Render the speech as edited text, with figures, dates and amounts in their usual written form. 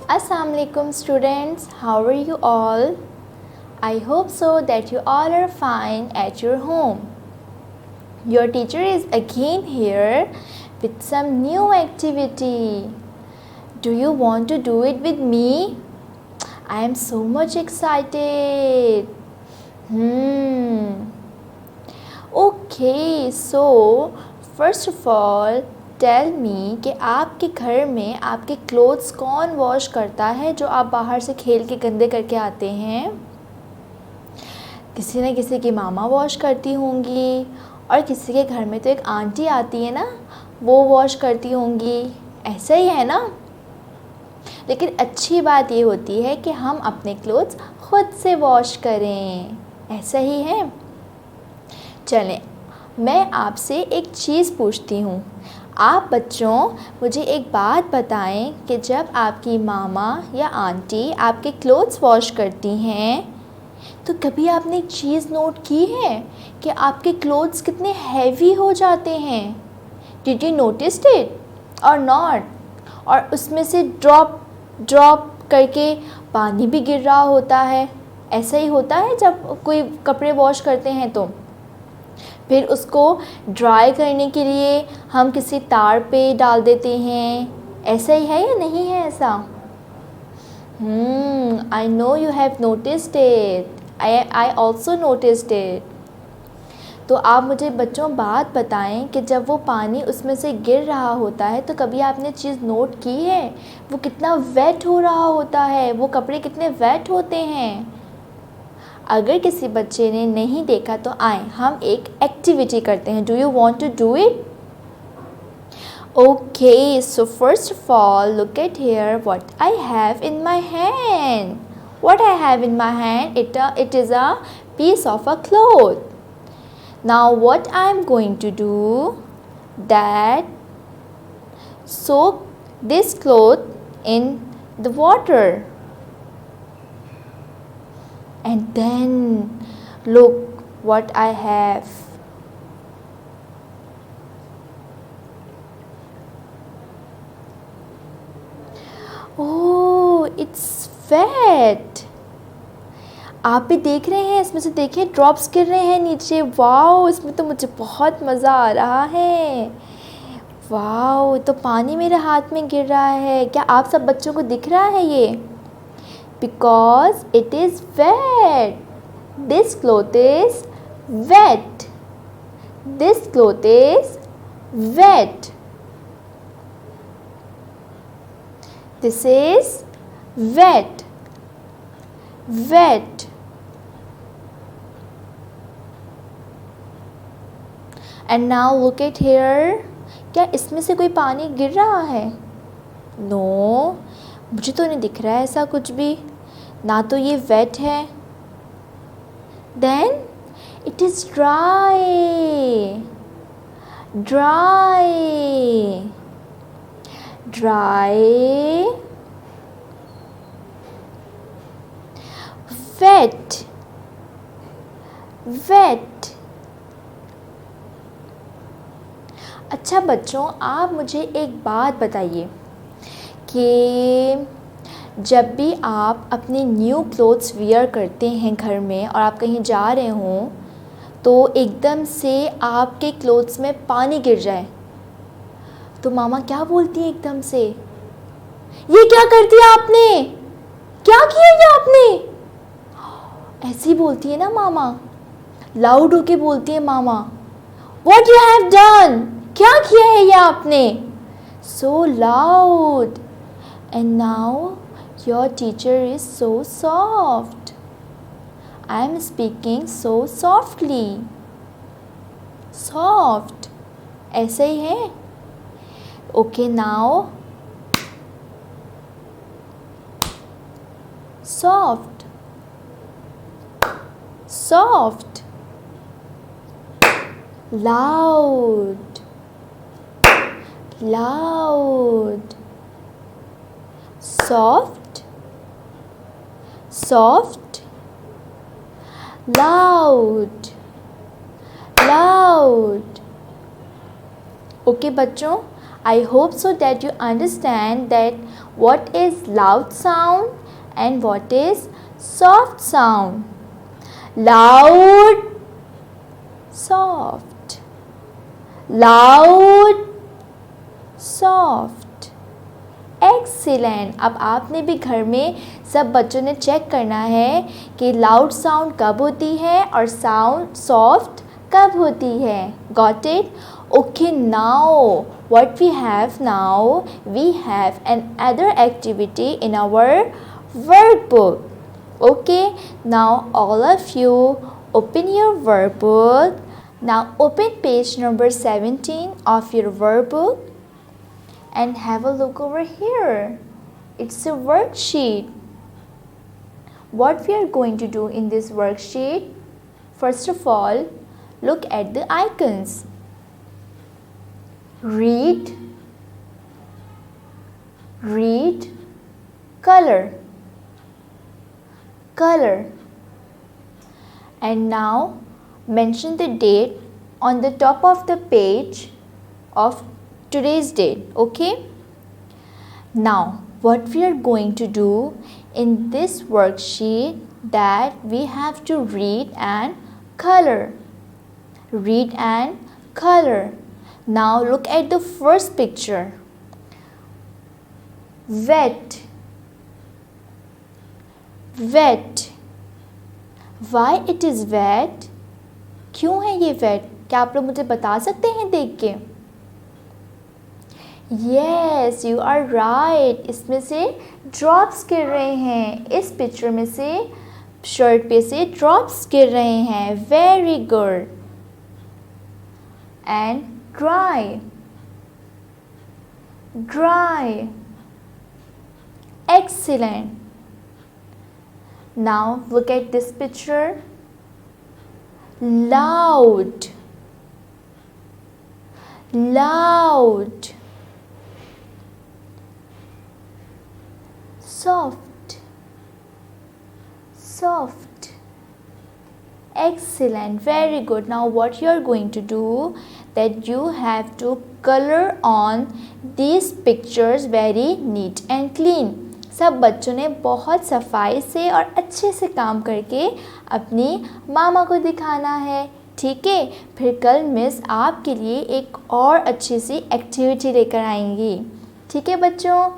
Assalamu alaikum students, how are you all? I hope so that you all are fine at your home. Your teacher is again here with some new activity. Do you want to do it with me? I am so much excited. Okay, so first of all tell me कि आपके घर में आपके clothes कौन wash करता है जो आप बाहर से खेल के गंदे करके आते हैं। किसी न किसी की मामा वॉश करती होंगी और किसी के घर में तो एक आंटी आती है ना, वो वॉश करती होंगी। ऐसा ही है ना। लेकिन अच्छी बात ये होती है कि हम अपने क्लोथ्स खुद से वॉश करें। ऐसा ही है। चलें, मैं आपसे एक चीज़ पूछती हूँ। आप बच्चों मुझे एक बात बताएं कि जब आपकी मामा या आंटी आपके क्लोथ्स वॉश करती हैं तो कभी आपने एक चीज़ नोट की है कि आपके क्लोथ्स कितने हैवी हो जाते हैं। डिड यू नोटिस इट और नॉट? और उसमें से ड्रॉप करके पानी भी गिर रहा होता है। ऐसा ही होता है जब कोई कपड़े वॉश करते हैं तो फिर उसको ड्राई करने के लिए हम किसी तार पे डाल देते हैं। ऐसा ही है या नहीं है ऐसा? I know you have noticed it, I also noticed it. तो आप मुझे बच्चों बात बताएं कि जब वो पानी उसमें से गिर रहा होता है तो कभी आपने चीज़ नोट की है वो कितना वेट हो रहा होता है, वो कपड़े कितने वेट होते हैं। अगर किसी बच्चे ने नहीं देखा तो आए हम एक एक्टिविटी करते हैं। Do you want to do it? Okay, so first of all look at here what I have in my hand. What I have in my hand, it is a piece of a cloth. Now what I am going to do that soak this cloth in the water. And then look what I have. Oh, it's wet. आप भी देख रहे हैं, इसमें से देखिए drops गिर रहे हैं नीचे। वाओ, इसमें तो मुझे बहुत मज़ा आ रहा है। वाओ, तो पानी मेरे हाथ में गिर रहा है। क्या आप सब बच्चों को दिख रहा है ये? Because it is wet. This cloth is wet. This cloth is wet. This is wet. Wet. And now look at here. क्या इसमें से कोई पानी गिर रहा है? No, मुझे तो नहीं दिख रहा है ऐसा कुछ भी। ना तो ये वेट है। Then it is dry. Dry dry wet wet. अच्छा बच्चों, आप मुझे एक बात बताइए कि जब भी आप अपने न्यू क्लोथ्स वियर करते हैं घर में और आप कहीं जा रहे हों तो एकदम से आपके क्लोथ्स में पानी गिर जाए तो मामा क्या बोलती है एकदम से? ये क्या कर दिया आपने? क्या किया ये आपने? ऐसी ही बोलती है ना मामा, लाउड होके बोलती है मामा, व्हाट यू हैव डन, क्या किया है ये आपने? सो loud. And now your teacher is so soft. I am speaking so softly. Soft. ऐसे ही है। Okay, now soft. Soft. Loud. Loud. Soft. Soft, loud, loud. Okay बच्चों, I hope so that you understand that what is loud sound and what is soft sound. Loud, soft. Loud, soft. Excellent. अब आपने भी घर में सब बच्चों ने check करना है कि लाउड साउंड कब होती है और साउंड सॉफ्ट कब होती है. Got it? Okay, now what we have now, we have another activity in our workbook. Okay, now all of you open your workbook. Now open page number 17 of your workbook and have a look over here. It's a worksheet. What we are going to do in this worksheet? First of all, look at the icons. Read, read, color, color. And now mention the date on the top of the page of today's date. Okay? Now what we are going to do in this worksheet, that we have to read and color. Read and color. Now look at the first picture. Wet, wet. Why it is wet? क्यों है ये wet? क्या आप लोग मुझे बता सकते हैं देख के? Yes, you are right. इसमें से drops गिर रहे हैं. इस पिक्चर में से शर्ट पे से drops गिर रहे हैं. Very good. And dry, dry. Excellent. Now look at this picture. Loud, loud. Soft, soft. Excellent, very good. Now what you are going to do, that you have to color on these pictures very neat and clean. सब बच्चों ने बहुत सफाई से और अच्छे से काम करके अपनी मामा को दिखाना है. ठीक है, फिर कल मिस आपके लिए एक और अच्छी सी एक्टिविटी लेकर आएंगी. ठीक है बच्चों,